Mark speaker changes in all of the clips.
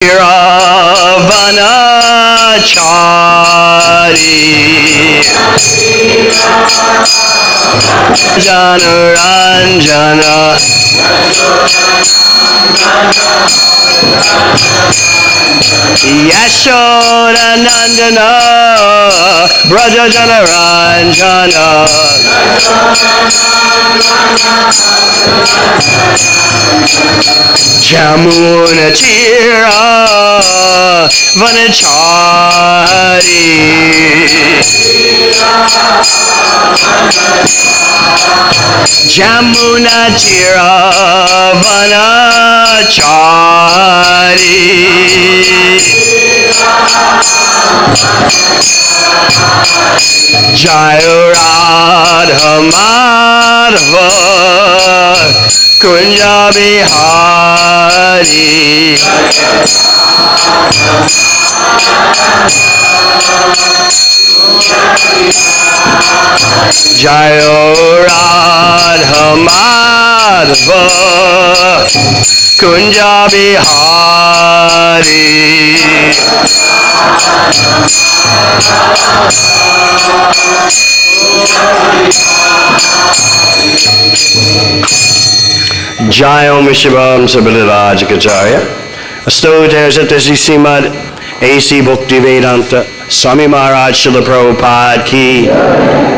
Speaker 1: Ravanachari Janaranjana Yashoda Nandana Braja Janaranjana Jamuna Tira Vanachari Jamuna Tira Vanachari Jayo Radha Madhava Kunja Bihari Jayo Radha Madhava Kunja Bihari Jayom Vishvam Sabhadaraj Acharya Astoja Satasi Simad A.C. Bhakti Vedanta Swami Maharaj Srila Prabhupada Ki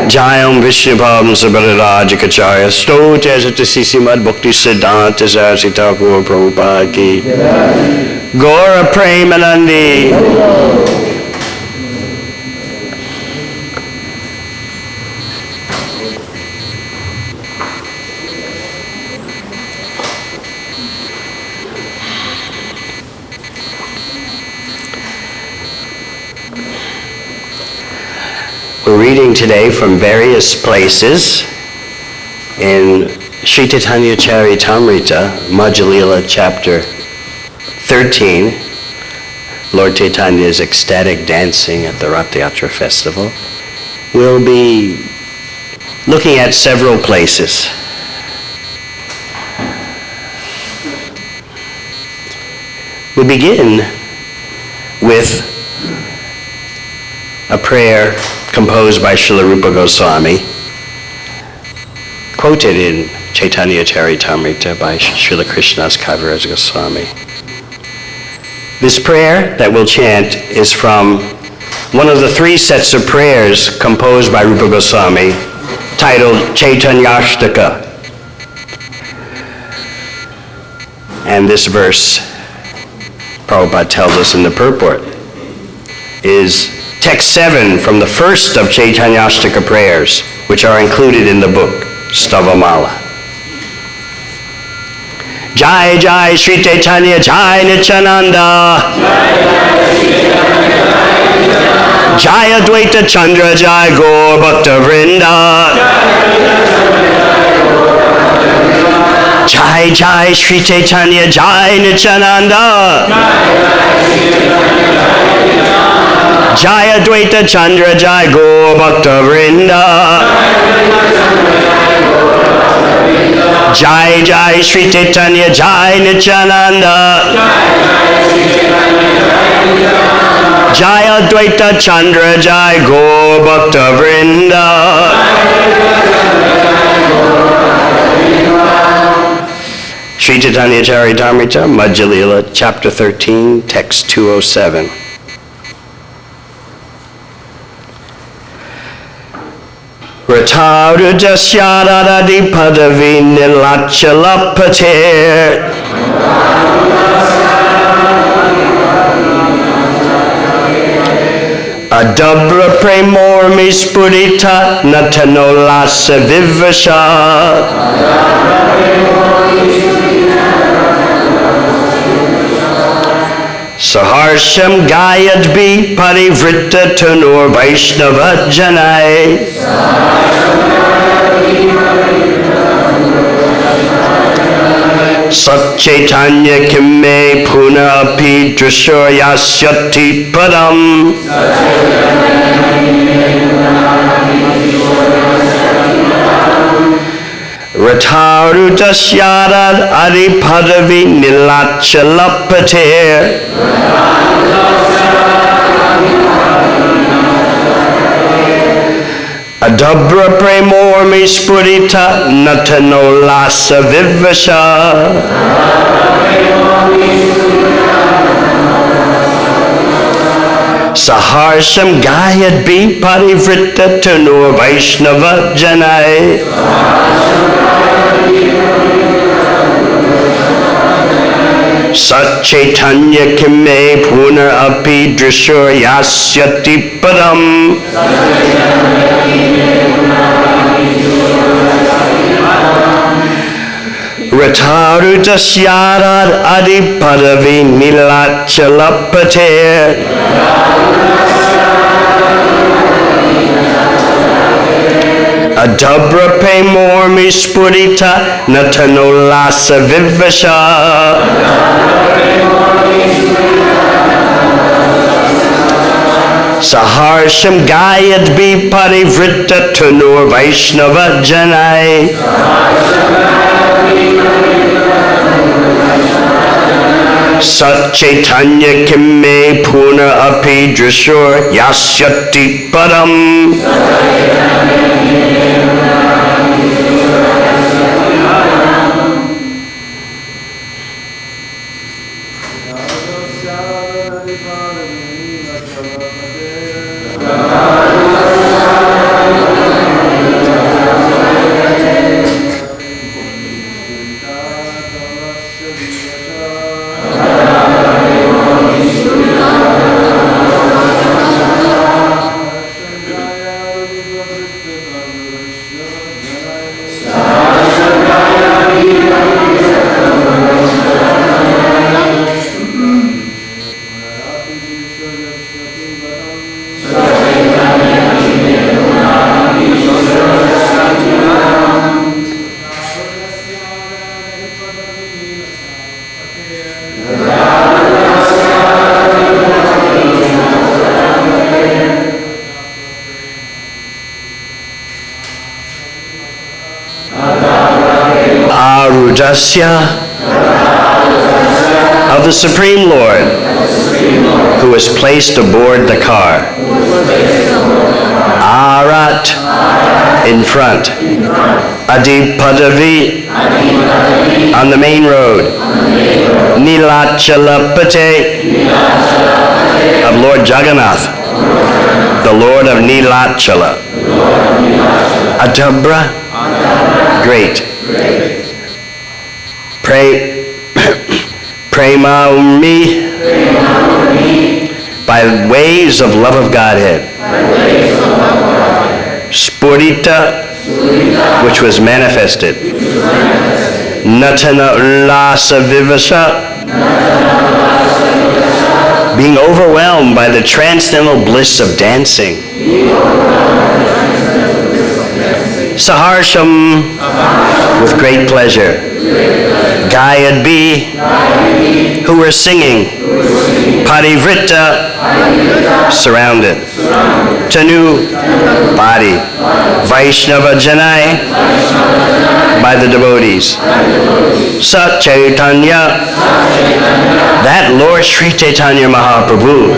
Speaker 1: Jayom Vishvam Sabhadaraj Acharya Astoja Satasi Simad Bhakti Siddhanta Saraswati Thakur Prabhupada Ki Gaura Premanandi. We're reading today from various places in Sri Chaitanya Charitamrita, Madhya Lila, chapter 13, Lord Chaitanya's ecstatic dancing at the Rath Yatra festival. We'll be looking at several places. We begin with a prayer composed by Srila Rupa Goswami, quoted in Chaitanya Charitamrita by Srila Krishnadas Kaviraj Goswami. This prayer that we'll chant is from one of the three sets of prayers composed by Rupa Goswami, titled Chaitanyashtaka. And this verse, Prabhupada tells us in the purport, is text 7 from the first of Chaitanyashtaka prayers, which are included in the book, Stavamala. Jai Jai Sri Chaitanya Jai Nityananda Jai Advaita Chandra Jai Gaur Bhakta Vrinda Jai Jai Sri Chaitanya Jai Nityananda Jai Advaita Chandra Jai Gaur Bhakta Vrinda Jai Jai Sri Chaitanya Jai Nityananda Jai Advaita Chandra Jai Gaur Bhakta Vrinda. Sri Chaitanya Charitamrita, Madhya Lila, chapter 13, text 207. Ratara Jasyadadi Padavi Nilachalapatir Adabra Premormi Spurita Natanolasa Vivasha Saharsham Gayadbi Parivrita Tanur Vaishnava Janai Sat Chaitanya Kimme Puna Api Drishuryasyati Padam Ratarudasyarad Adipadavi Nilachalapatir Adabra Premormi Spurita Natanolasa Vivasha Saharsham Gayad Bi Parivrita Tanur Vaishnava Janai Sat Chaitanya Kime Punar Api Drishur Yasyati Padam Ratarudasyarad Adipadavi Nilachalapatir Adabra Pemormi Spurita Natanolasa Vivasha Saharsham Gayad Bi Parivrita Tanur Vaishnava Janai Sat Chaitanya Kime Puna Api Drishur Yasyati Padam Arudasya of the Supreme Lord who was placed aboard the car. Arat in front. Adipadavi on the main road. Nilachalapate of Lord Jagannath, the Lord of Nilachala. Adabra, great. Premaumi by ways of love of Godhead. Spurita, which was manifested. Natana Ulasa Vivasa, being overwhelmed by the transcendental bliss of dancing. Saharsham, with great pleasure. Gayad B, who were singing. Parivrita, surrounded. Tanu, body. Vaishnava Janai, by the devotees. Sat Chaitanya, that Lord Sri Chaitanya Mahaprabhu.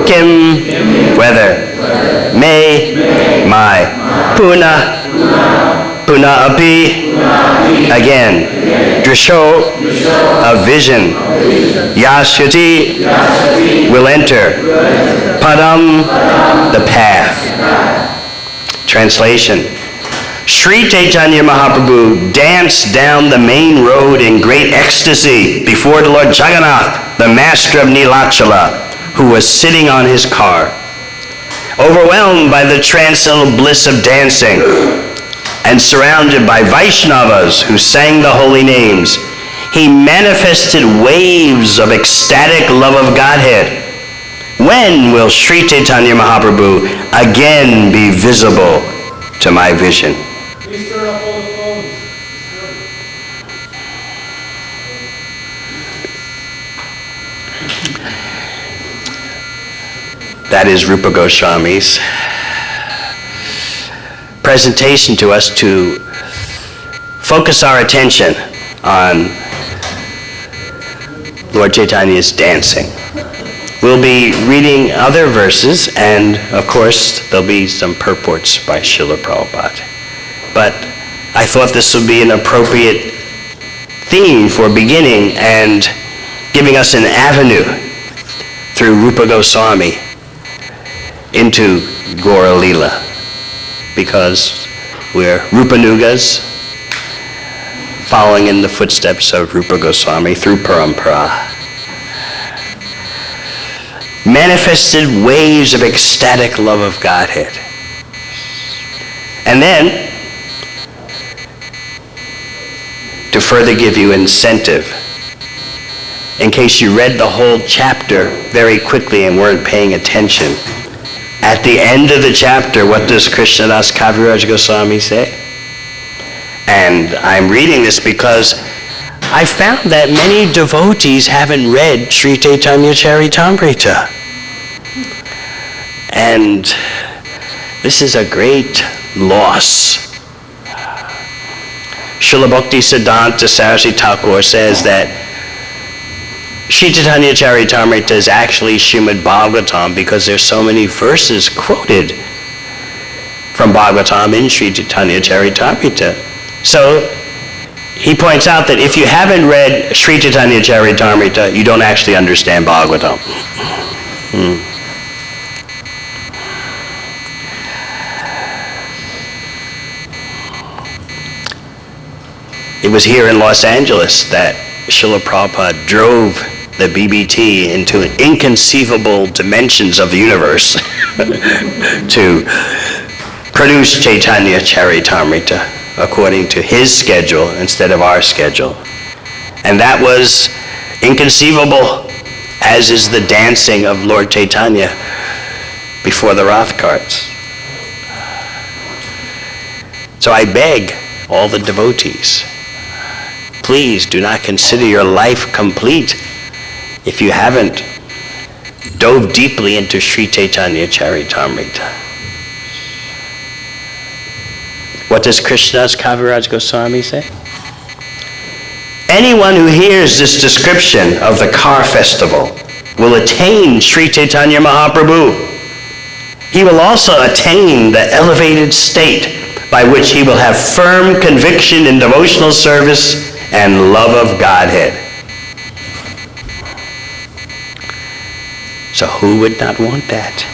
Speaker 1: Kim, whether. May, my. Puna, Puna api, again. Drisho, a vision. Yasyati, will enter. Padam, the path. Translation. Sri Chaitanya Mahaprabhu danced down the main road in great ecstasy before the Lord Jagannath, the master of Nilachala, who was sitting on his car. Overwhelmed by the transcendental bliss of dancing and surrounded by Vaishnavas who sang the holy names, he manifested waves of ecstatic love of Godhead. When will Sri Chaitanya Mahaprabhu again be visible to my vision?
Speaker 2: Please turn off all the phones.
Speaker 1: That is Rupa Goswami's. presentation to us to focus our attention on Lord Chaitanya's dancing. We'll be reading other verses, and of course there'll be some purports by Srila Prabhupada. But I thought this would be an appropriate theme for beginning and giving us an avenue through Rupa Goswami into Gaura Leela, because we're Rupanugas, following in the footsteps of Rupa Goswami through Parampara. Manifested waves of ecstatic love of Godhead. And then, to further give you incentive, in case you read the whole chapter very quickly and weren't paying attention, at the end of the chapter, what does Krishnadas Kaviraj Goswami say? And I'm reading this because I found that many devotees haven't read Sri Chaitanya Charitamrita. And this is a great loss. Srila Bhakti Siddhanta Saraswati Thakur says that Sri Chaitanya Charitamrita is actually Srimad Bhagavatam because there's so many verses quoted from Bhagavatam in Sri Chaitanya Charitamrita. So he points out that if you haven't read Sri Chaitanya Charitamrita, you don't actually understand Bhagavatam. It was here in Los Angeles that Srila Prabhupada drove the BBT into inconceivable dimensions of the universe to produce Chaitanya Charitamrita according to his schedule instead of our schedule. And that was inconceivable, as is the dancing of Lord Chaitanya before the Rath carts. So I beg all the devotees, please do not consider your life complete if you haven't dove deeply into Sri Chaitanya Charitamrita. What does Krishnadas Kaviraj Goswami say? Anyone who hears this description of the car festival will attain Sri Chaitanya Mahaprabhu. He will also attain the elevated state by which he will have firm conviction in devotional service and love of Godhead. So who would not want that?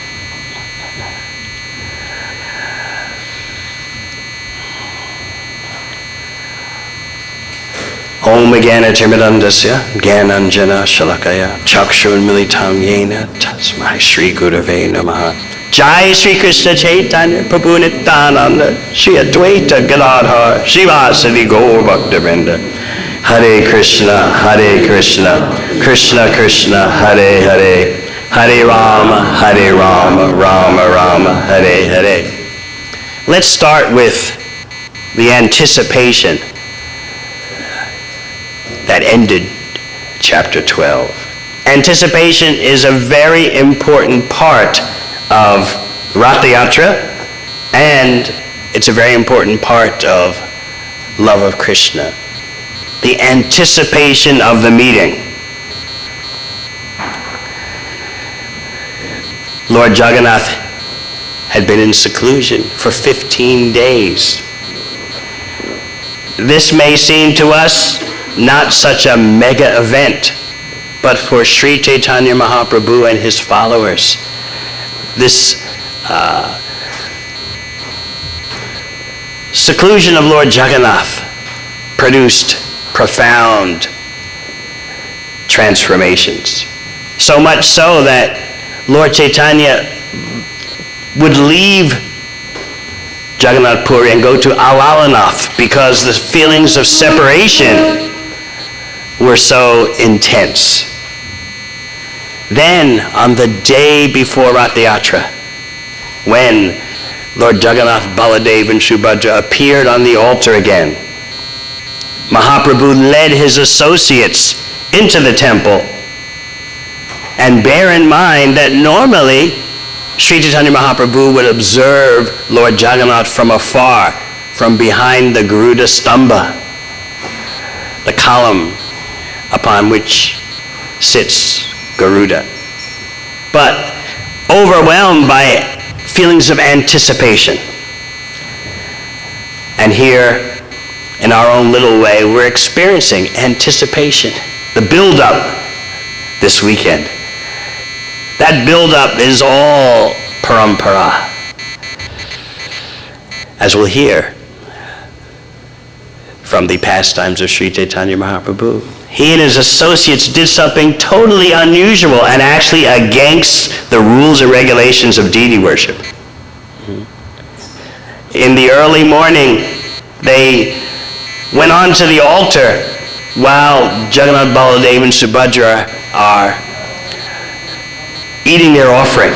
Speaker 1: Om Jnana-Timirandasya Jnananjana Shalakaya Chakshurmilitam Yena Tasmai Shri Gurave Namaha. Jai Shri Krishna Chaitanya Prabhu Nityananda Shri Advaita Gadadhar Srivasadi Gaur Bhaktivinoda. Hare Krishna, Krishna Krishna, Hare Hare, Hare Rama, Rama Rama, Hare Hare. Let's start with the anticipation that ended chapter 12. Anticipation is a very important part of Rath Yatra, and it's a very important part of love of Krishna. The anticipation of the meeting. Lord Jagannath had been in seclusion for 15 days. This may seem to us not such a mega event, but for Sri Chaitanya Mahaprabhu and his followers, this seclusion of Lord Jagannath produced profound transformations. So much so that Lord Chaitanya would leave Jagannath Puri and go to Alalanath because the feelings of separation were so intense. Then, on the day before Rath Yatra, when Lord Jagannath, Baladev, and Subhadra appeared on the altar again, Mahaprabhu led his associates into the temple. And bear in mind that normally Sri Chaitanya Mahaprabhu would observe Lord Jagannath from afar, from behind the Garuda Stamba, the column upon which sits Garuda. But overwhelmed by feelings of anticipation. And here, in our own little way, we're experiencing anticipation, the build-up this weekend. That build-up is all parampara, as we'll hear from the pastimes of Sri Chaitanya Mahaprabhu. He and his associates did something totally unusual and actually against the rules and regulations of deity worship. In the early morning, they went onto the altar while Jagannath, Baladev, and Subhadra are eating their offering.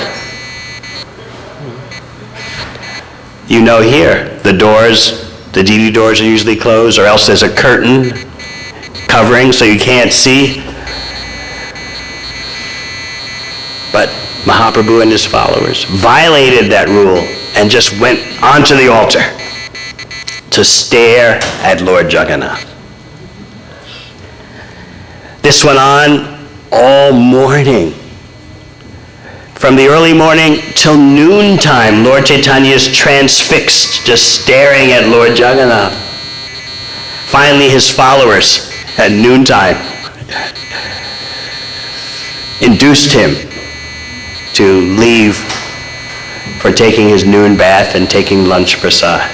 Speaker 1: You know here, the deity doors are usually closed, or else there's a curtain covering so you can't see. But Mahaprabhu and his followers violated that rule and just went onto the altar to stare at Lord Jagannath. This went on all morning. From the early morning till noontime, Lord Chaitanya is transfixed, just staring at Lord Jagannath. Finally, his followers at noontime induced him to leave for taking his noon bath and taking lunch prasad.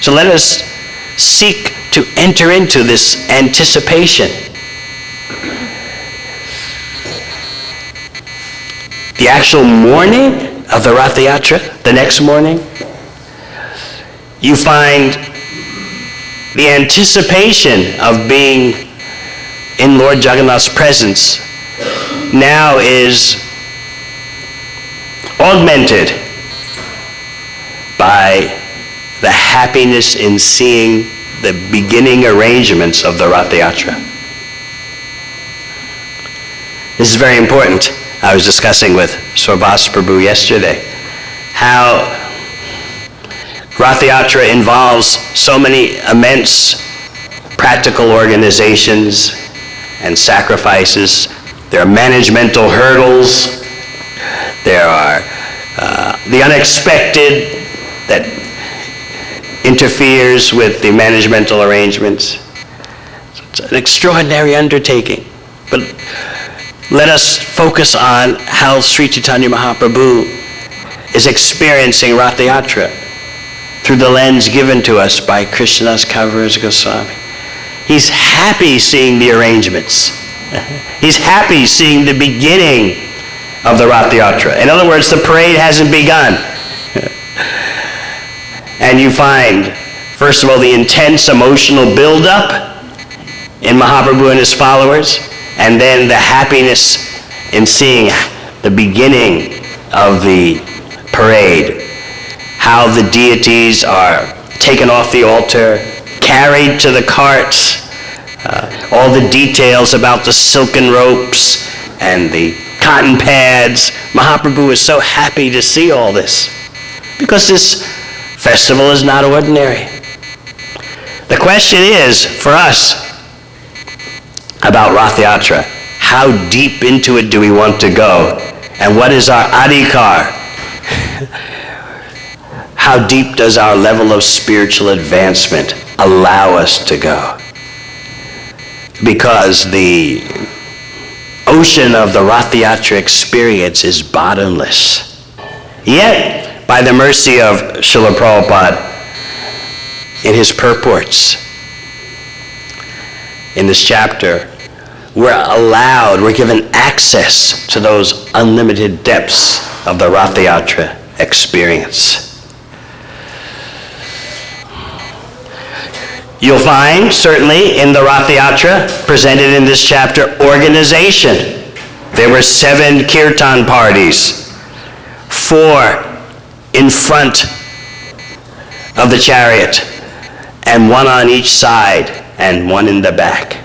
Speaker 1: So let us seek to enter into this anticipation. The actual morning of the Rath Yatra, the next morning, you find the anticipation of being in Lord Jagannath's presence now is augmented by the happiness in seeing the beginning arrangements of the Rath Yatra. This is very important. I was discussing with Swarvas Prabhu yesterday how Rath Yatra involves so many immense practical organizations and sacrifices. There are managemental hurdles. There are the unexpected that interferes with the managemental arrangements. It's an extraordinary undertaking. But let us focus on how Sri Chaitanya Mahaprabhu is experiencing Rath Yatra through the lens given to us by Krishnadas Kaviraj Goswami. He's happy seeing the arrangements. He's happy seeing the beginning of the Rath Yatra. In other words, the parade hasn't begun. And you find, first of all, the intense emotional buildup in Mahaprabhu and his followers, and then the happiness in seeing the beginning of the parade, how the deities are taken off the altar, carried to the carts, all the details about the silken ropes and the cotton pads. Mahaprabhu is so happy to see all this because this festival is not ordinary. The question is, for us, about Rath Yatra, how deep into it do we want to go? And what is our adhikar? How deep does our level of spiritual advancement allow us to go? Because the ocean of the Rath Yatra experience is bottomless. Yet, by the mercy of Srila Prabhupada, in his purports, in this chapter, we're given access to those unlimited depths of the Rath Yatra experience. You'll find, certainly, in the Rath Yatra, presented in this chapter, organization. There were 7 kirtan parties, 4 in front of the chariot, and 1 on each side, and 1 in the back.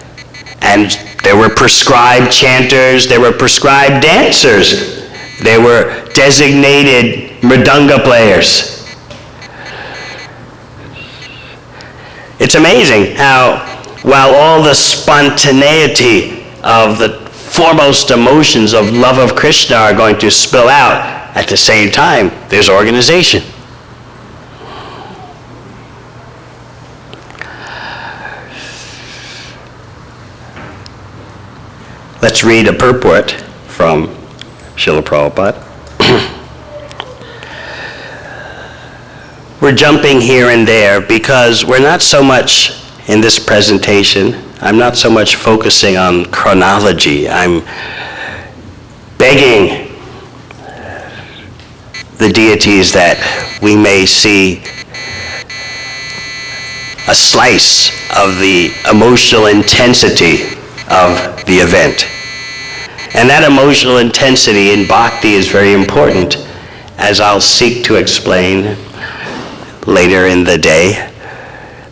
Speaker 1: And there were prescribed chanters, there were prescribed dancers. They were designated mridanga players. It's amazing how, while all the spontaneity of the foremost emotions of love of Krishna are going to spill out, at the same time, there's organization. Let's read a purport from Srila Prabhupada. We're jumping here and there because we're not so much in this presentation, I'm not so much focusing on chronology. I'm begging the deities that we may see a slice of the emotional intensity of the event. And that emotional intensity in bhakti is very important, as I'll seek to explain later in the day.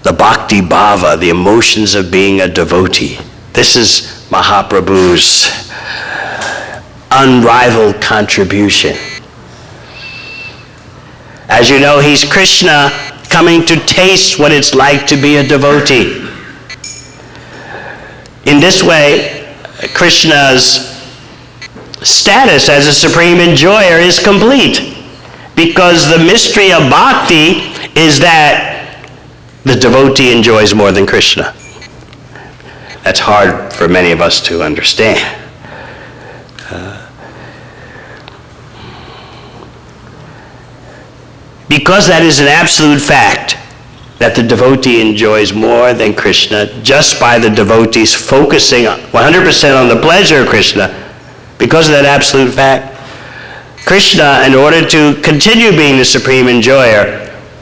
Speaker 1: The bhakti bhava, the emotions of being a devotee. This is Mahaprabhu's unrivaled contribution. As you know, he's Krishna coming to taste what it's like to be a devotee. In this way, Krishna's status as a supreme enjoyer is complete, because the mystery of bhakti is that the devotee enjoys more than Krishna. That's hard for many of us to understand. Because that is an absolute fact, that the devotee enjoys more than Krishna, just by the devotees focusing 100% on the pleasure of Krishna, because of that absolute fact, Krishna, in order to continue being the supreme enjoyer,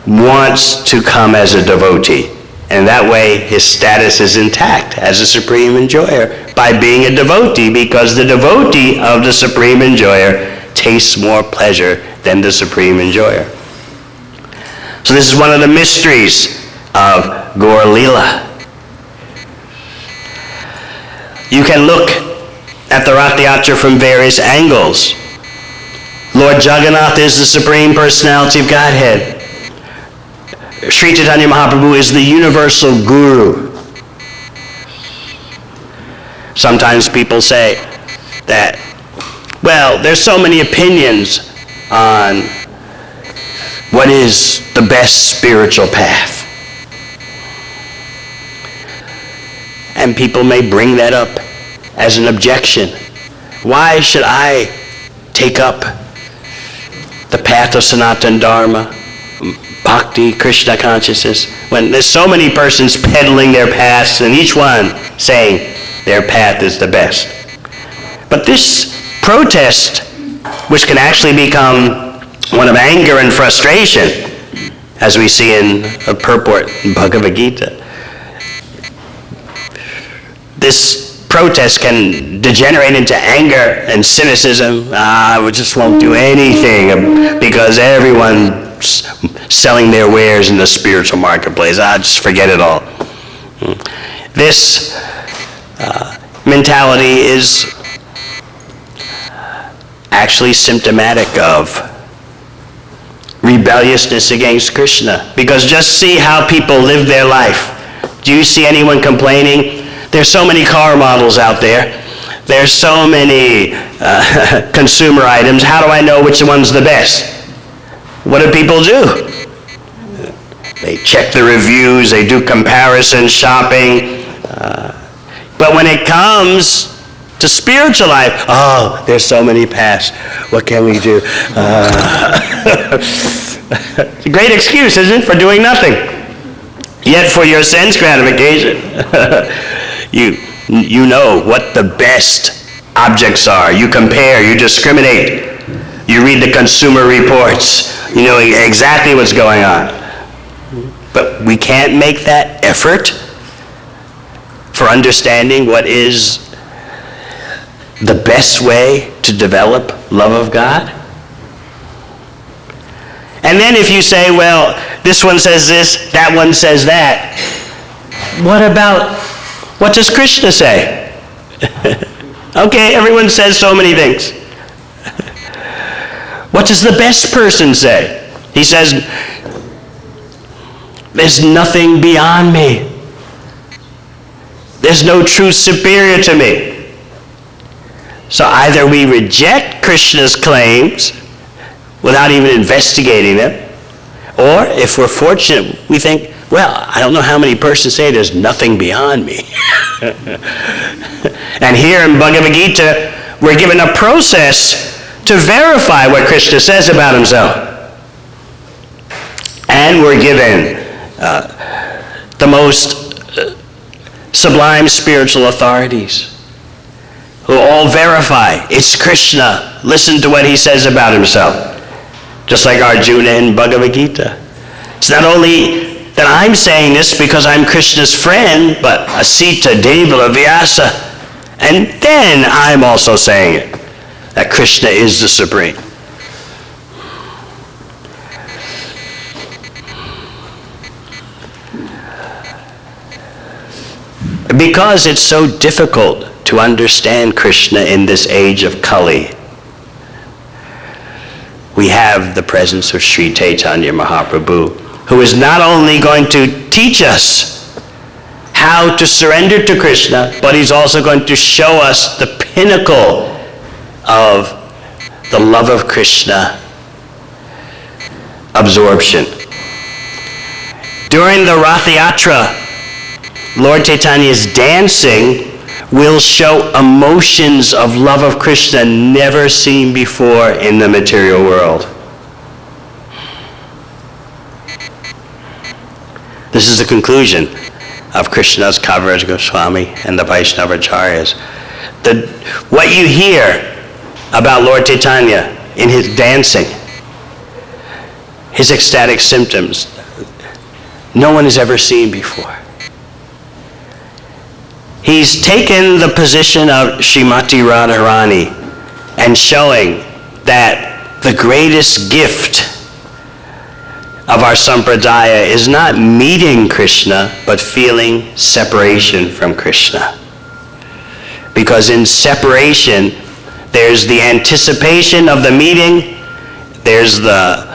Speaker 1: wants to come as a devotee. And that way, his status is intact as a supreme enjoyer by being a devotee, because the devotee of the supreme enjoyer tastes more pleasure than the supreme enjoyer. So this is one of the mysteries of Gaur Leela. You can look at the Rath Yatra from various angles. Lord Jagannath is the Supreme Personality of Godhead. Sri Chaitanya Mahaprabhu is the universal guru. Sometimes people say that, well, there's so many opinions on what is the best spiritual path. And people may bring that up as an objection. Why should I take up the path of Sanatana Dharma, bhakti, Krishna consciousness, when there's so many persons peddling their paths and each one saying their path is the best? But this protest, which can actually become one of anger and frustration, as we see in a purport in Bhagavad Gita, this protest can degenerate into anger and cynicism. We just won't do anything because everyone's selling their wares in the spiritual marketplace. Just forget it all. This mentality is actually symptomatic of rebelliousness against Krishna. Because just see how people live their life. Do you see anyone complaining? There's so many car models out there. There's so many consumer items. How do I know which one's the best? What do people do? They check the reviews, they do comparison shopping. But when it comes to spiritual life, oh, there's so many paths. What can we do? It's a great excuse, isn't it, for doing nothing. Yet for your sense gratification, you know what the best objects are. You compare, you discriminate. You read the consumer reports. You know exactly what's going on. But we can't make that effort for understanding what is the best way to develop love of God. And then if you say, well, this one says this, that one says that, what does Krishna say? Okay, everyone says so many things. What does the best person say? He says, there's nothing beyond me. There's no truth superior to me. So either we reject Krishna's claims without even investigating them, or if we're fortunate, we think, well, I don't know how many persons say there's nothing beyond me. And here in Bhagavad Gita, we're given a process to verify what Krishna says about himself. And we're given the most sublime spiritual authorities who all verify it's Krishna. Listen to what he says about himself. Just like Arjuna in Bhagavad Gita. It's not only that I'm saying this because I'm Krishna's friend, but Asita Devala Vyasa. And then I'm also saying it, that Krishna is the Supreme. Because it's so difficult to understand Krishna in this age of Kali, we have the presence of Sri Chaitanya Mahaprabhu, who is not only going to teach us how to surrender to Krishna, but he's also going to show us the pinnacle of the love of Krishna absorption. During the Rath Yatra, Lord Chaitanya's dancing will show emotions of love of Krishna never seen before in the material world. This is the conclusion of Krishna's Kaviraj Goswami and the Vaishnavacharyas. What you hear about Lord Chaitanya in his dancing, his ecstatic symptoms, no one has ever seen before. He's taken the position of Srimati Radharani and showing that the greatest gift of our sampradaya is not meeting Krishna, but feeling separation from Krishna. Because in separation, there's the anticipation of the meeting, there's the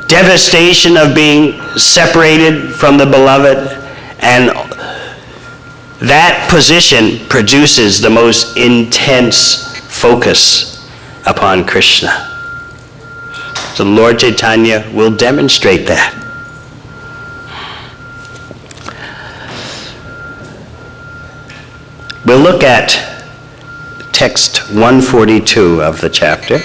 Speaker 1: devastation of being separated from the beloved, and that position produces the most intense focus upon Krishna. So Lord Chaitanya will demonstrate that. We'll look at text 142 of the chapter.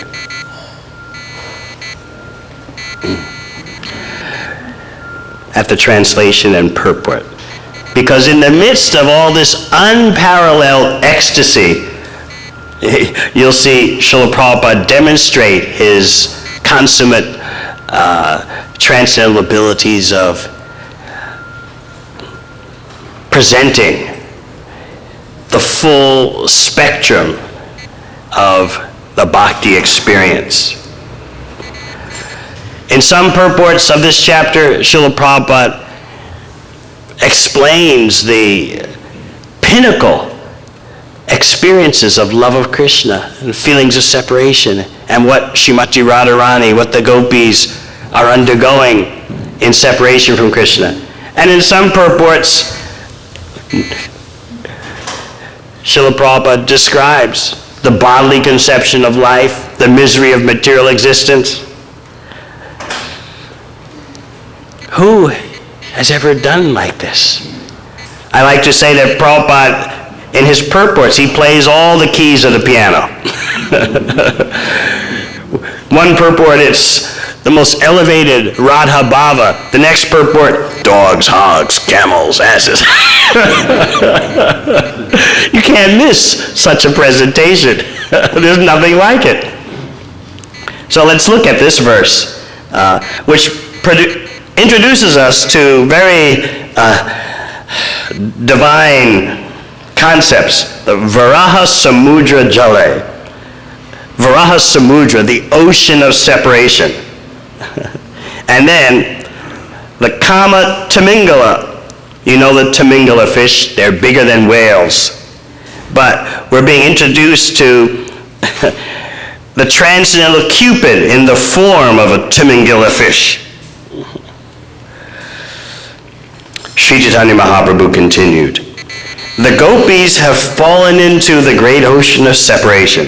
Speaker 1: At the translation and purport. Because in the midst of all this unparalleled ecstasy, you'll see Srila Prabhupada demonstrate his consummate transcendental abilities of presenting the full spectrum of the bhakti experience. In some purports of this chapter, Srila Prabhupada explains the pinnacle experiences of love of Krishna and feelings of separation, and what Srimati Radharani, what the gopis are undergoing in separation from Krishna. And in some purports, Srila Prabhupada describes the bodily conception of life, the misery of material existence. Who has ever done like this? I like to say that Prabhupada, in his purports, he plays all the keys of the piano. One purport, it's the most elevated Radha Bhava. The next purport, dogs, hogs, camels, asses. You can't miss such a presentation. There's nothing like it. So let's look at this verse, which introduces us to very divine concepts. The Varaha Samudra Jale. Varaha Samudra, the ocean of separation. And then the Kama Tamingala. You know the Tamingala fish, they're bigger than whales. But we're being introduced to the transcendental Cupid in the form of a Timingila fish. Sri Chaitanya Mahaprabhu continued, the gopis have fallen into the great ocean of separation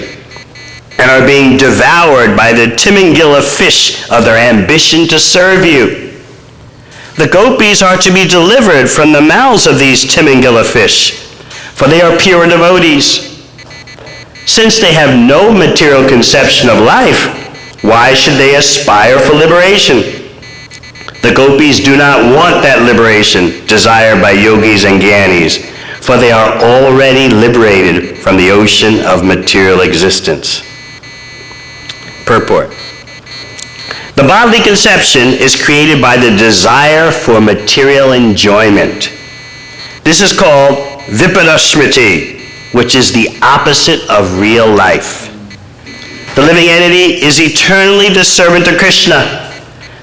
Speaker 1: and are being devoured by the Timingila fish of their ambition to serve you. The gopis are to be delivered from the mouths of these Timingila fish, for they are pure devotees. Since they have no material conception of life, why should they aspire for liberation? The gopis do not want that liberation desired by yogis and gyanis, for they are already liberated from the ocean of material existence. Purport. The bodily conception is created by the desire for material enjoyment. This is called vipadasmriti, which is the opposite of real life. The living entity is eternally the servant of Krishna,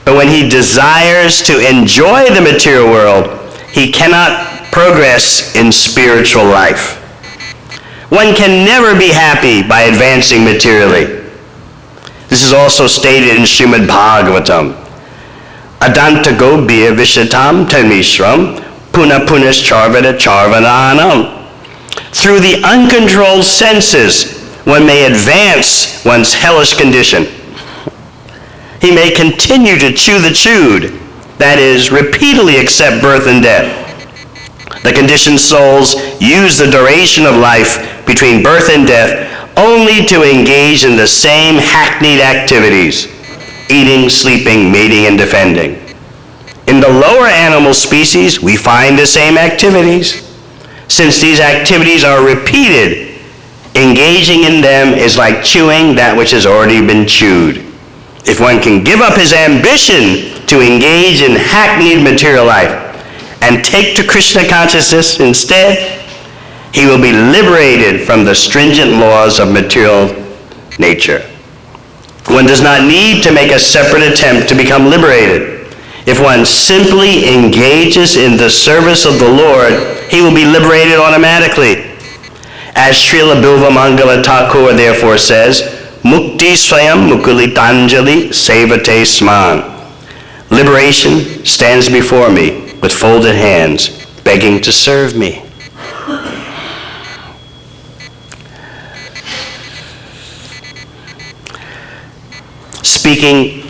Speaker 1: but when he desires to enjoy the material world, he cannot progress in spiritual life. One can never be happy by advancing materially. This is also stated in Srimad Bhagavatam. Adanta gobir vishatam tamishram puna punascharvata charvananam. Through the uncontrolled senses, one may advance one's hellish condition. He may continue to chew the chewed, that is, repeatedly accept birth and death. The conditioned souls use the duration of life between birth and death only to engage in the same hackneyed activities, eating, sleeping, mating, and defending. In the lower animal species, we find the same activities. Since these activities are repeated, engaging in them is like chewing that which has already been chewed. If one can give up his ambition to engage in hackneyed material life and take to Krishna consciousness instead, he will be liberated from the stringent laws of material nature. One does not need to make a separate attempt to become liberated. If one simply engages in the service of the Lord, he will be liberated automatically. As Srila Bilvamangala Thakur therefore says, Mukti Swayam Mukulitanjali Sevate Sman. Liberation stands before me with folded hands, begging to serve me. Speaking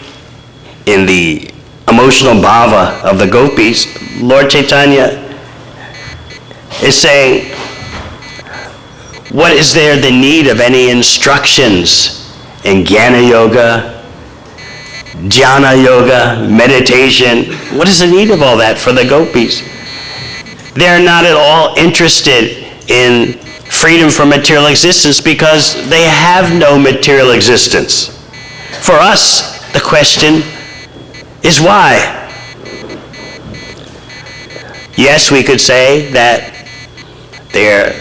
Speaker 1: in the emotional bhava of the gopis, Lord Chaitanya is saying, what is there the need of any instructions in Jnana Yoga, Dhyana Yoga, meditation? What is the need of all that for the gopis? They're not at all interested in freedom from material existence because they have no material existence. For us, the question is why? Yes, we could say that they're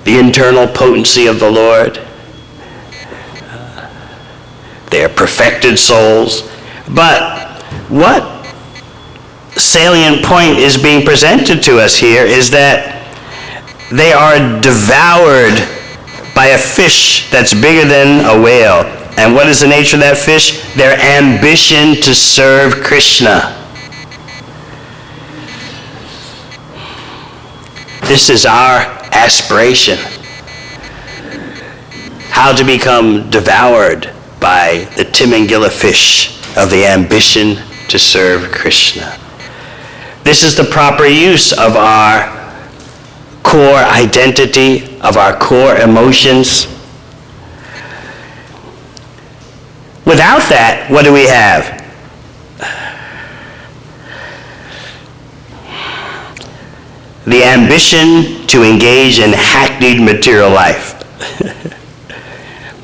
Speaker 1: the internal potency of the Lord. They're perfected souls. But what salient point is being presented to us here is that they are devoured by a fish that's bigger than a whale. And what is the nature of that fish? Their ambition to serve Krishna. This is our aspiration. How to become devoured by the Timingila fish of the ambition to serve Krishna. This is the proper use of our core identity, of our core emotions. Without that, what do we have? The ambition to engage in hackneyed material life.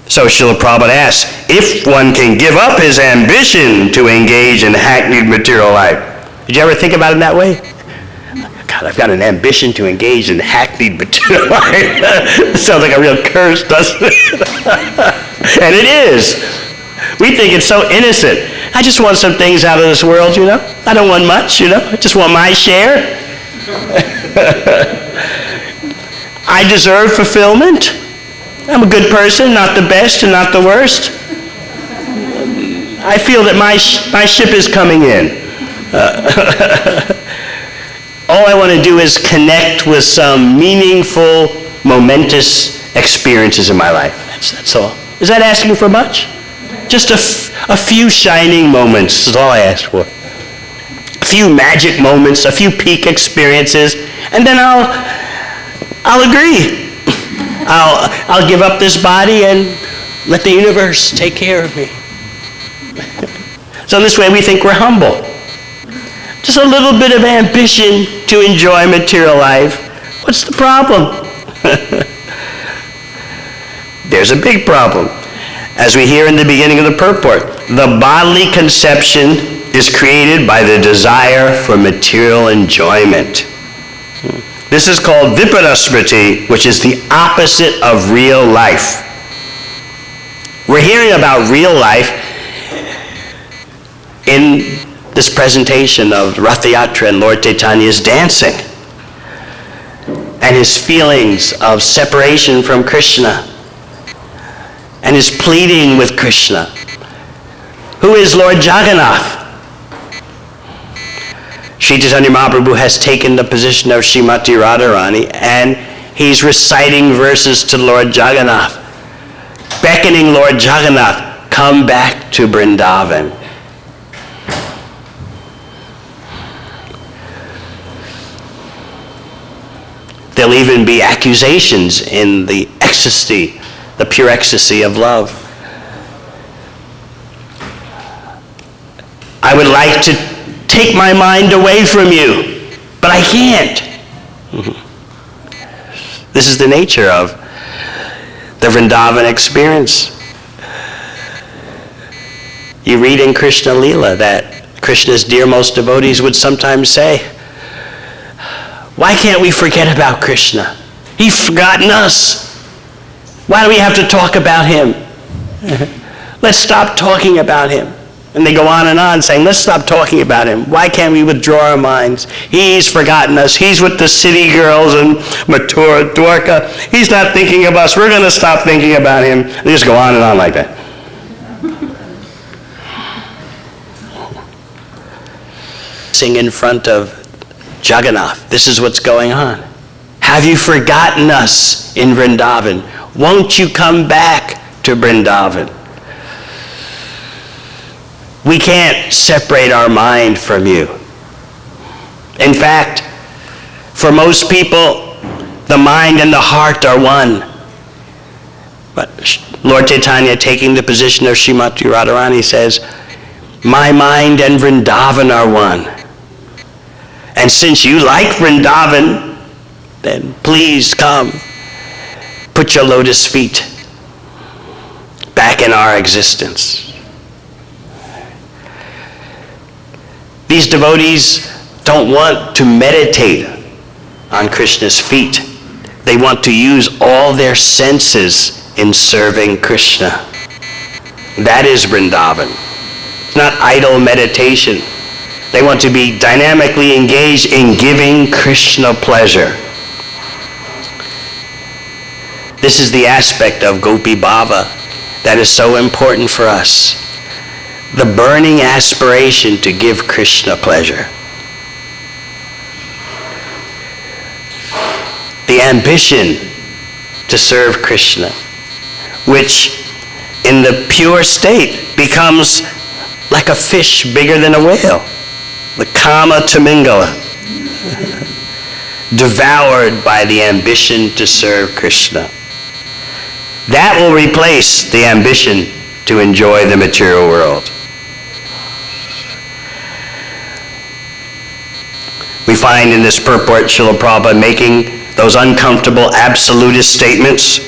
Speaker 1: So Srila Prabhupada asks, if one can give up his ambition to engage in hackneyed material life, did you ever think about it that way? God, I've got an ambition to engage in hackneyed material life. Sounds like a real curse, doesn't it? And it is. We think it's so innocent. I just want some things out of this world, you know. I don't want much, you know. I just want my share. I deserve fulfillment. I'm a good person, not the best and not the worst. I feel that my ship is coming in. All I want to do is connect with some meaningful, momentous experiences in my life. That's all. Is that asking for much? Just a few shining moments is all I ask for. A few magic moments, a few peak experiences, and then I'll agree. I'll give up this body and let the universe take care of me. So this way we think we're humble. Just a little bit of ambition to enjoy material life. What's the problem? There's a big problem. As we hear in the beginning of the purport, the bodily conception is created by the desire for material enjoyment. This is called viparasmriti, which is the opposite of real life. We're hearing about real life in this presentation of Rath Yatra and Lord Chaitanya's dancing and his feelings of separation from Krishna and his pleading with Krishna. Who is Lord Jagannath? Sri Chaitanya Mahaprabhu has taken the position of Srimati Radharani, and he's reciting verses to Lord Jagannath, beckoning Lord Jagannath, come back to Vrindavan. There'll even be accusations in the ecstasy, the pure ecstasy of love. I would like to take my mind away from you, but I can't. This is the nature of the Vrindavan experience. You read in Krishna Leela that Krishna's dearmost devotees would sometimes say, why can't we forget about Krishna? He's forgotten us. Why do we have to talk about him? Let's stop talking about him. And they go on saying, let's stop talking about him. Why can't we withdraw our minds? He's forgotten us. He's with the city girls and Mathura, Dwarka. He's not thinking of us. We're going to stop thinking about him. They just go on like that. Sing in front of Jagannath. This is what's going on. Have you forgotten us in Vrindavan? Won't you come back to Vrindavan? We can't separate our mind from you. In fact, for most people, the mind and the heart are one. But Lord Chaitanya, taking the position of Srimati Radharani, says, my mind and Vrindavan are one. And since you like Vrindavan, then please come. Put your lotus feet back in our existence. These devotees don't want to meditate on Krishna's feet. They want to use all their senses in serving Krishna. That is Vrindavan. It's not idle meditation. They want to be dynamically engaged in giving Krishna pleasure. This is the aspect of Gopi Bhava that is so important for us. The burning aspiration to give Krishna pleasure. The ambition to serve Krishna, which in the pure state becomes like a fish bigger than a whale. The kama tamingala, devoured by the ambition to serve Krishna. That will replace the ambition to enjoy the material world. We find in this purport Srila Prabhupada making those uncomfortable absolutist statements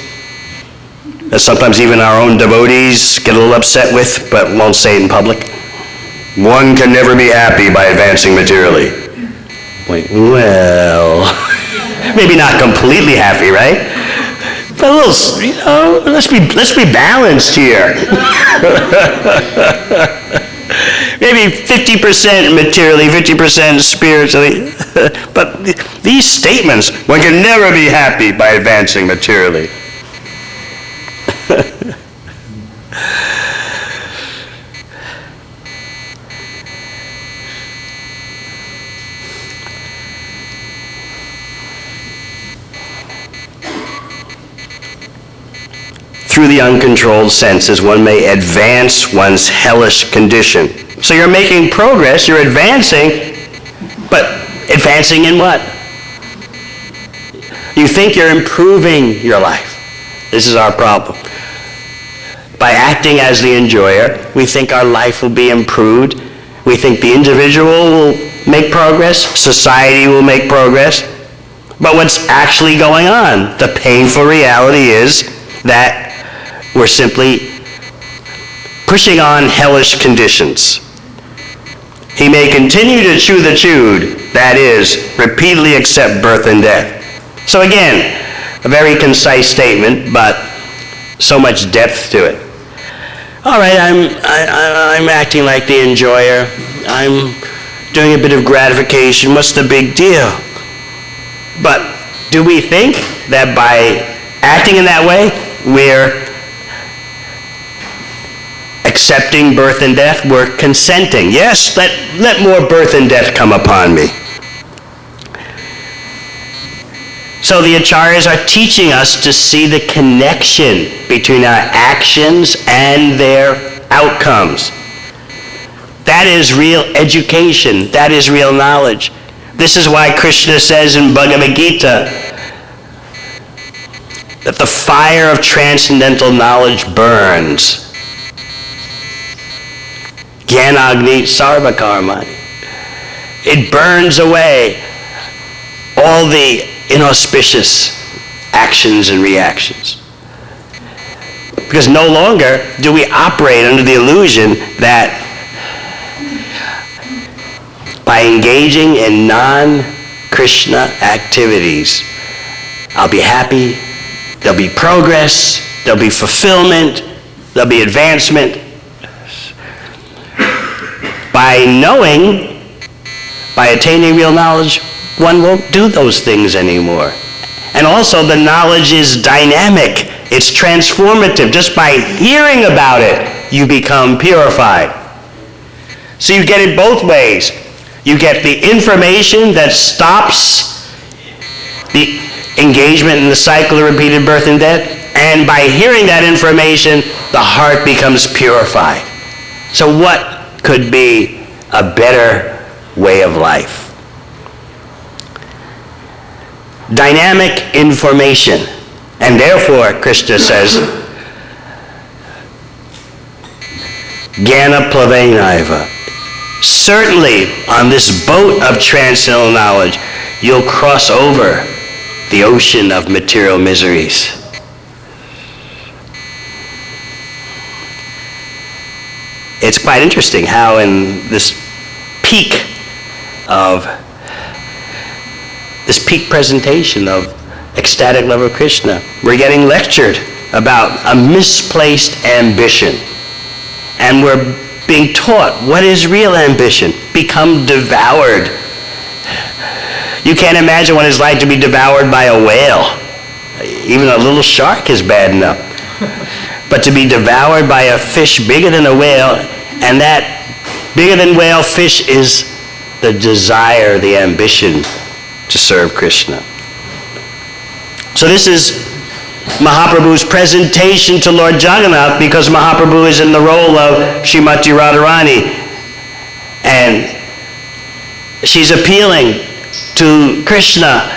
Speaker 1: that sometimes even our own devotees get a little upset with, but won't say it in public. One can never be happy by advancing materially. Well, maybe not completely happy, right? But a little, let's be balanced here. Maybe 50% materially, 50% spiritually. But these statements, one can never be happy by advancing materially. Through the uncontrolled senses, one may advance one's hellish condition. So you're making progress, you're advancing, but advancing in what? You think you're improving your life. This is our problem. By acting as the enjoyer, we think our life will be improved. We think the individual will make progress, society will make progress. But what's actually going on? The painful reality is that we're simply pushing on hellish conditions. He may continue to chew the chewed, that is, repeatedly accept birth and death. So again, a very concise statement, but so much depth to it. All right, I'm acting like the enjoyer. I'm doing a bit of gratification. What's the big deal? But do we think that by acting in that way, we're accepting birth and death? We're consenting. Yes, let more birth and death come upon me. So the acharyas are teaching us to see the connection between our actions and their outcomes. That is real education. That is real knowledge. This is why Krishna says in Bhagavad Gita that the fire of transcendental knowledge burns. Jnanagni sarvakarmani. It burns away all the inauspicious actions and reactions. Because no longer do we operate under the illusion that by engaging in non-Krishna activities, I'll be happy, there'll be progress, there'll be fulfillment, there'll be advancement. By knowing, by attaining real knowledge, one won't do those things anymore. And also the knowledge is dynamic. It's transformative. Just by hearing about it, you become purified. So you get it both ways. You get the information that stops the engagement in the cycle of repeated birth and death, and by hearing that information, the heart becomes purified. So what could be a better way of life? Dynamic information. And therefore, Krishna says, Jnana plavenaiva. Certainly, on this boat of transcendental knowledge, you'll cross over the ocean of material miseries. It's quite interesting how in this peak presentation of ecstatic love of Krishna, we're getting lectured about a misplaced ambition. And we're being taught what is real ambition. Become devoured. You can't imagine what it's like to be devoured by a whale. Even a little shark is bad enough. But to be devoured by a fish bigger than a whale, and that bigger than whale fish is the desire, the ambition to serve Krishna. So this is Mahaprabhu's presentation to Lord Jagannath, because Mahaprabhu is in the role of Srimati Radharani, and she's appealing to Krishna.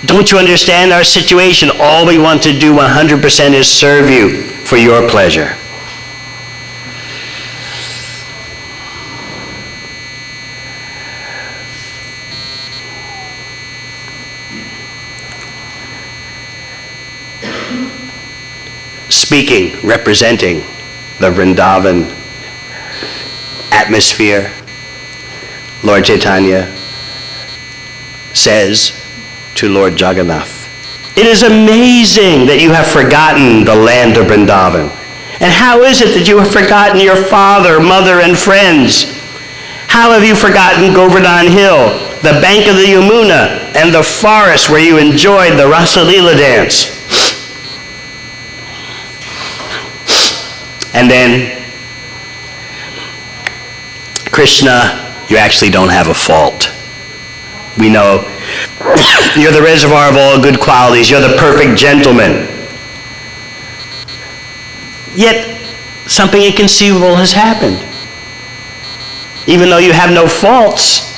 Speaker 1: Don't you understand our situation? All we want to do 100% is serve you for your pleasure. Speaking, representing the Vrindavan atmosphere, Lord Chaitanya says to Lord Jagannath, "It is amazing that you have forgotten the land of Vrindavan. And how is it that you have forgotten your father, mother, and friends? How have you forgotten Govardhan Hill, the bank of the Yamuna, and the forest where you enjoyed the Rasa Leela dance? And then, Krishna, you actually don't have a fault. We know you're the reservoir of all good qualities. You're the perfect gentleman. Yet, something inconceivable has happened. Even though you have no faults,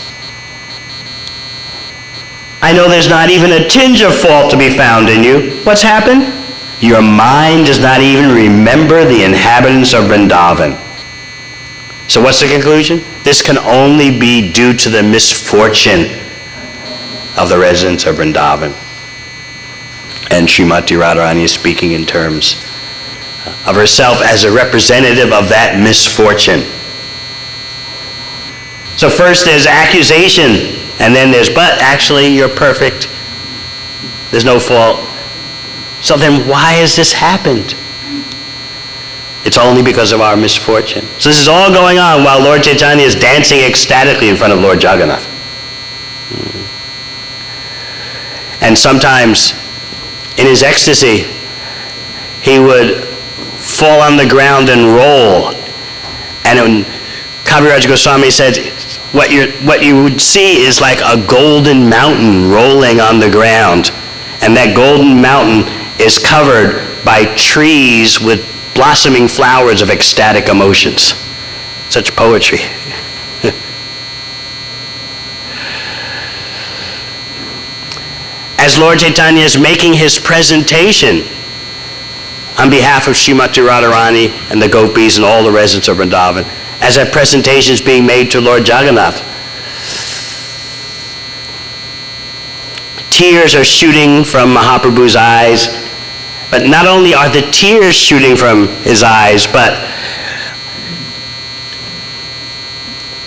Speaker 1: I know there's not even a tinge of fault to be found in you. What's happened? Your mind does not even remember the inhabitants of Vrindavan. So what's the conclusion? This can only be due to the misfortune of the residents of Vrindavan. And Srimati Radharani is speaking in terms of herself as a representative of that misfortune. So first there's accusation, and then there's, but actually you're perfect. There's no fault. So then why has this happened? It's only because of our misfortune. So this is all going on while Lord Chaitanya is dancing ecstatically in front of Lord Jagannath. And sometimes in his ecstasy, he would fall on the ground and roll. And when Kaviraj Goswami said, what you would see is like a golden mountain rolling on the ground. And that golden mountain is covered by trees with blossoming flowers of ecstatic emotions. Such poetry. As Lord Chaitanya is making his presentation on behalf of Srimati Radharani and the gopis and all the residents of Vrindavan, as that presentation is being made to Lord Jagannath, tears are shooting from Mahaprabhu's eyes. But not only are the tears shooting from his eyes, but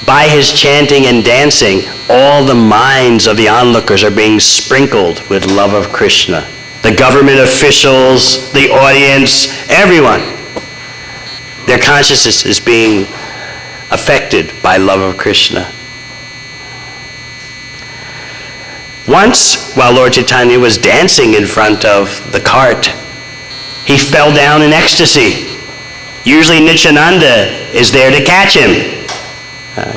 Speaker 1: by his chanting and dancing, all the minds of the onlookers are being sprinkled with love of Krishna. The government officials, the audience, everyone. Their consciousness is being affected by love of Krishna. Once, while Lord Chaitanya was dancing in front of the cart, he fell down in ecstasy. Usually Nityananda is there to catch him.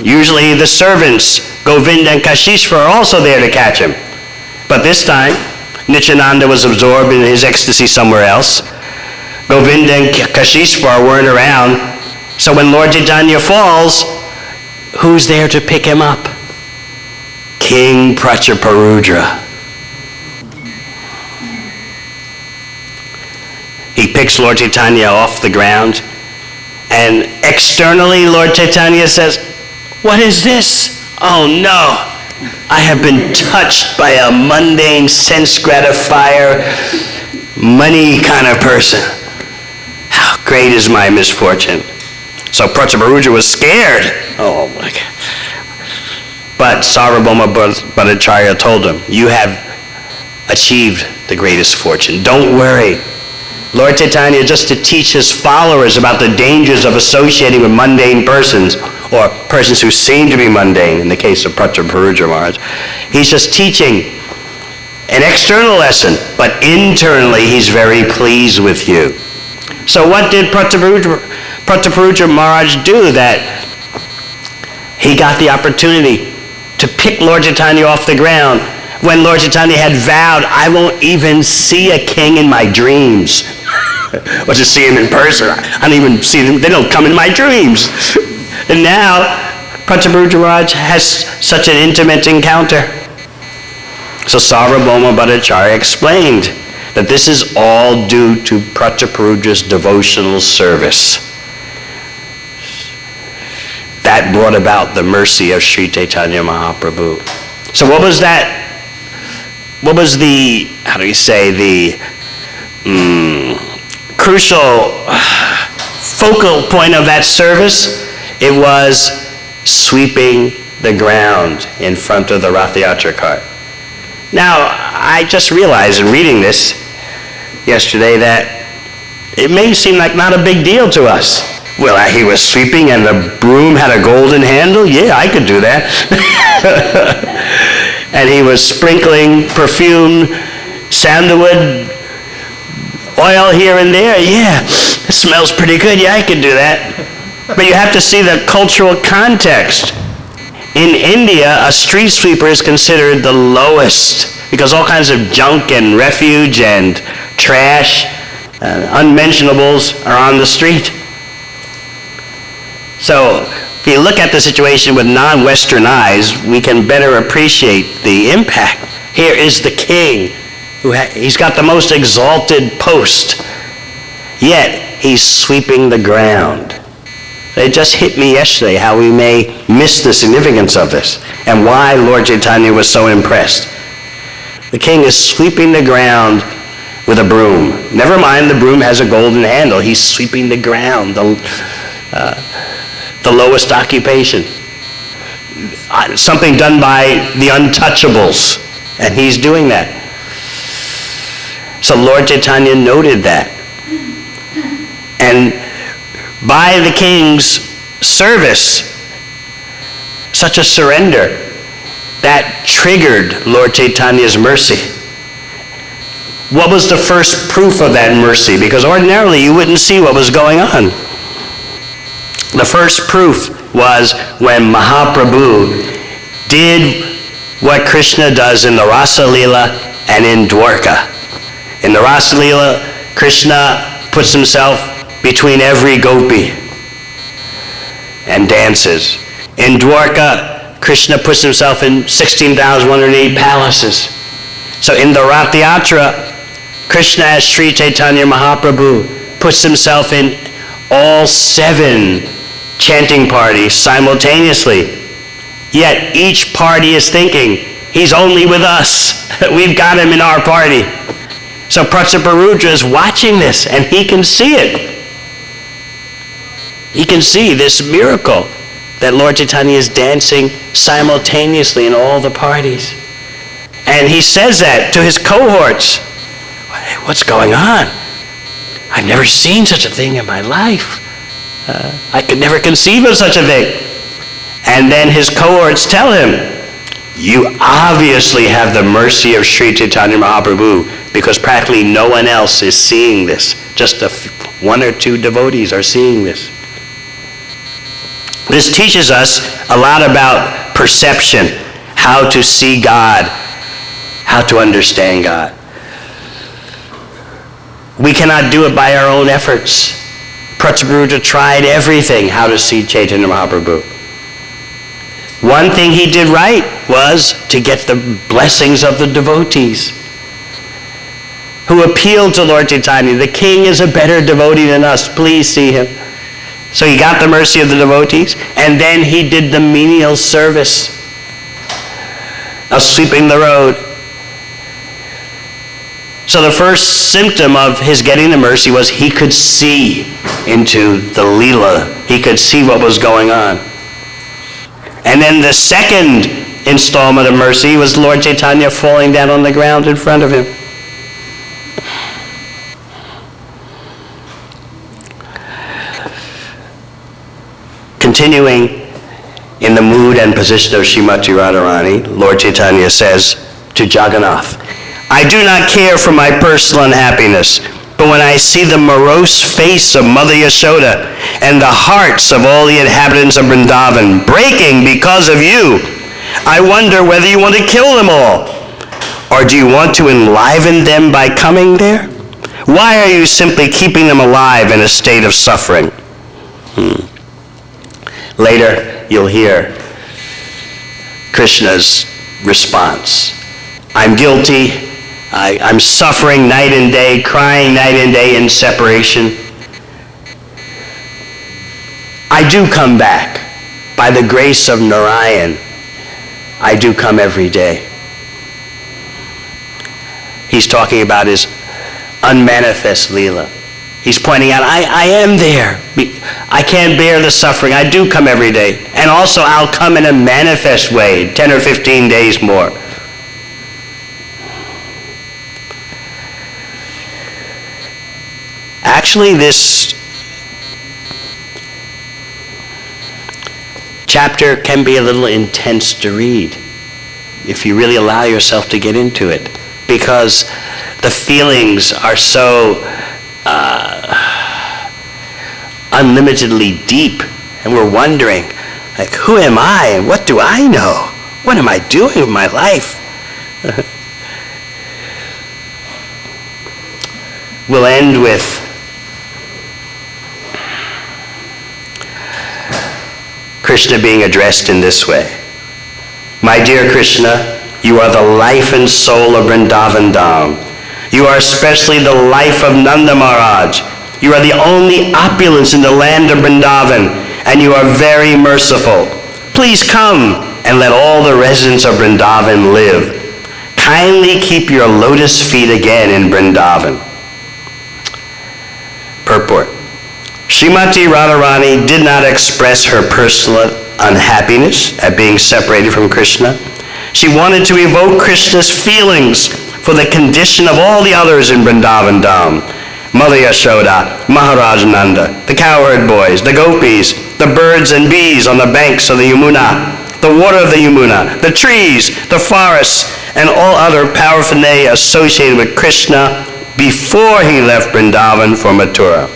Speaker 1: Usually the servants, Govinda and Kashishvar, are also there to catch him. But this time, Nityananda was absorbed in his ecstasy somewhere else. Govinda and Kashishvar weren't around. So when Lord Chaitanya falls, who's there to pick him up? King Prachaparudra. He picks Lord Chaitanya off the ground, and externally Lord Chaitanya says, "What is this? Oh no, I have been touched by a mundane, sense gratifier, money kind of person. How great is my misfortune." So Prachaparudra was scared. Oh my God. But Sarvabhauma Bhattacharya told him, "You have achieved the greatest fortune. Don't worry." Lord Chaitanya, just to teach his followers about the dangers of associating with mundane persons, or persons who seem to be mundane, in the case of Prachaparudra Maharaj, he's just teaching an external lesson, but internally he's very pleased with you. So what did Prachaparudra Maharaj do that he got the opportunity to pick Lord Chaitanya off the ground when Lord Chaitanya had vowed, "I won't even see a king in my dreams." Or to see him in person. I don't even see them. They don't come in my dreams. And now, Prachaparudra Maharaj has such an intimate encounter. So Sarvabhauma Bhattacharya explained that this is all due to Prachaparudra's devotional service. That brought about the mercy of Sri Chaitanya Mahaprabhu. So what was that? What was the, how do you say, the crucial focal point of that service? It was sweeping the ground in front of the Rath Yatra cart. Now, I just realized in reading this yesterday that it may seem like not a big deal to us. Well, he was sweeping and the broom had a golden handle? Yeah, I could do that. And he was sprinkling perfume, sandalwood, oil here and there. Yeah, this smells pretty good. Yeah, I can do that. But you have to see the cultural context. In India, a street sweeper is considered the lowest because all kinds of junk and refuge and trash, unmentionables are on the street. So if you look at the situation with non-Western eyes, we can better appreciate the impact. Here is the king. He's got the most exalted post, yet he's sweeping the ground. It just hit me yesterday how we may miss the significance of this and why Lord Chaitanya was so impressed. The king is sweeping the ground with a broom. Never mind, the broom has a golden handle. He's sweeping the ground, the lowest occupation. Something done by the untouchables, and he's doing that. So Lord Chaitanya noted that. And by the king's service, such a surrender, that triggered Lord Chaitanya's mercy. What was the first proof of that mercy? Because ordinarily you wouldn't see what was going on. The first proof was when Mahaprabhu did what Krishna does in the Rasa Leela and in Dwarka. In the Rasa Leela, Krishna puts himself between every gopi and dances. In Dwarka, Krishna puts himself in 16,108 palaces. So in the Rath Yatra, Krishna as Sri Chaitanya Mahaprabhu puts himself in all 7 chanting parties simultaneously. Yet each party is thinking, he's only with us. We've got him in our party. So Pratyaparudra is watching this and he can see it. He can see this miracle that Lord Chaitanya is dancing simultaneously in all the parties. And he says that to his cohorts. What's going on? I've never seen such a thing in my life. I could never conceive of such a thing. And then his cohorts tell him, you obviously have the mercy of Sri Chaitanya Mahaprabhu because practically no one else is seeing this. Just 1 or 2 devotees are seeing this. This teaches us a lot about perception, how to see God, how to understand God. We cannot do it by our own efforts. Pratyaparudra tried everything how to see Chaitanya Mahaprabhu. One thing he did right was to get the blessings of the devotees who appealed to Lord Chaitanya. The king is a better devotee than us. Please see him. So he got the mercy of the devotees, and then he did the menial service of sweeping the road. So the first symptom of his getting the mercy was he could see into the Leela. He could see what was going on. And then the second installment of mercy was Lord Chaitanya falling down on the ground in front of him. Continuing in the mood and position of Srimati Radharani, Lord Chaitanya says to Jagannath, I do not care for my personal unhappiness, but when I see the morose face of Mother Yashoda and the hearts of all the inhabitants of Vrindavan breaking because of you, I wonder whether you want to kill them all, or do you want to enliven them by coming there? Why are you simply keeping them alive in a state of suffering? Later, you'll hear Krishna's response. I'm guilty. I'm suffering night and day, crying night and day in separation. I do come back. By the grace of Narayan, I do come every day. He's talking about his unmanifest Leela. He's pointing out, I am there. I can't bear the suffering. I do come every day. And also, I'll come in a manifest way, 10 or 15 days more. Actually, this chapter can be a little intense to read if you really allow yourself to get into it, because the feelings are so unlimitedly deep, and we're wondering, like, who am I and what do I know? What am I doing with my life? We'll end with Krishna being addressed in this way. My dear Krishna, you are the life and soul of Vrindavan Dham. You are especially the life of Nanda Maharaj. You are the only opulence in the land of Vrindavan, and you are very merciful. Please come and let all the residents of Vrindavan live. Kindly keep your lotus feet again in Vrindavan. Purport. Srimati Radharani did not express her personal unhappiness at being separated from Krishna. She wanted to evoke Krishna's feelings for the condition of all the others in Vrindavan Dham. Mother Yashoda, Maharaj Nanda, the cowherd boys, the gopis, the birds and bees on the banks of the Yamuna, the water of the Yamuna, the trees, the forests, and all other paraphernalia associated with Krishna before he left Vrindavan for Mathura.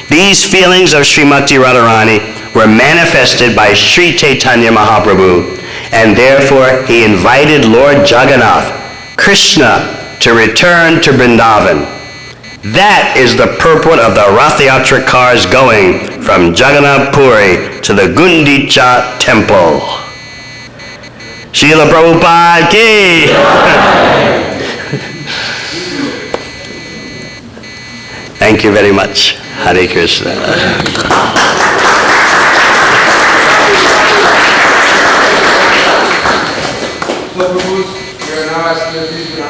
Speaker 1: These feelings of Srimati Radharani were manifested by Sri Chaitanya Mahaprabhu, and therefore he invited Lord Jagannath, Krishna, to return to Vrindavan. That is the purport of the Rath Yatra cars going from Jagannath Puri to the Gundicha temple. Srila Prabhupada ki! Thank you very much. Hare Krishna.
Speaker 2: So, we are now asking